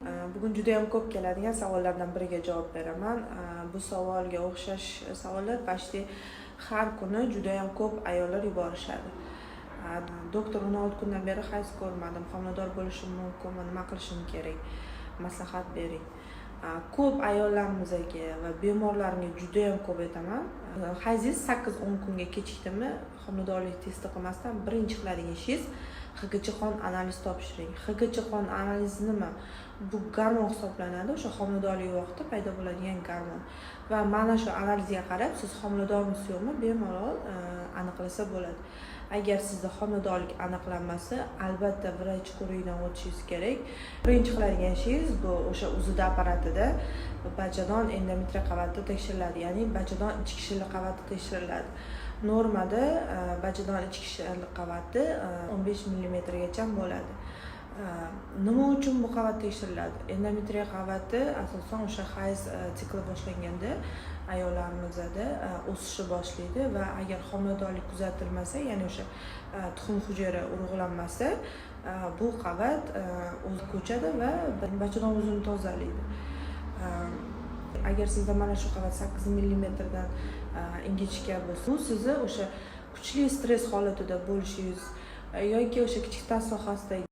Bugun juda ham ko'p keladigan savollardan biriga javob beraman. Bu savolga o'xshash savollar почти har kuni juda ham ko'p ayollar yuborishadi. Doktor 16 kundan beri hayz ko'rmadim, homilador bo'lishim mumkinmi, nima qilishim kerak? Maslahat bering. Ko'p ayollarimizdagi va bemorlarga juda ham ko'p aytaman. Hayzingiz 8-10 kunga kechikdimi, homiladorlik testi qilmasdan birinchi qiladigan ishingiz HGC qon analiz topshiring. HGC qon analizi nima? Bu gormon hisoblanadi, o'sha homiladorlik vaqtida paydo bo'ladigan gormon. Va mana shu analizga qarab siz homiladormisiz yo'qmi bemalol aniqlasa bo'ladi. Agar sizda homiladorlik aniqlanmasa, albatta vrach ko'rikdan o'tishingiz kerak. Birinchi qiladigan ishingiz bu o'sha UZD apparatida bachadon endometriya qavati tekshiriladi, ya'ni bachadon ichki shilliq qavati tekshiriladi. Normada bachadon ichki shilliq qavati 15 mm gacha bo'ladi. Nima uchun bu qavat tekshiriladi? Endometriya qavati asosan o'sha hayz sikli boshlanganda ayollarimizda o'sishni boshlaydi va agar homiladorlik kuzatilmasa, ya'ni o'sha tuxum hujayra urug'lanmasa, bu qavat o'zi ko'chadi va bachadon o'zini tozalaydi. Agar sizda mana shu qavat 8 mm dan ingichka bo'lsa, bu sizni o'sha kuchli stress holatida bo'lishingiz yoki o'sha kichik tas sohasidagi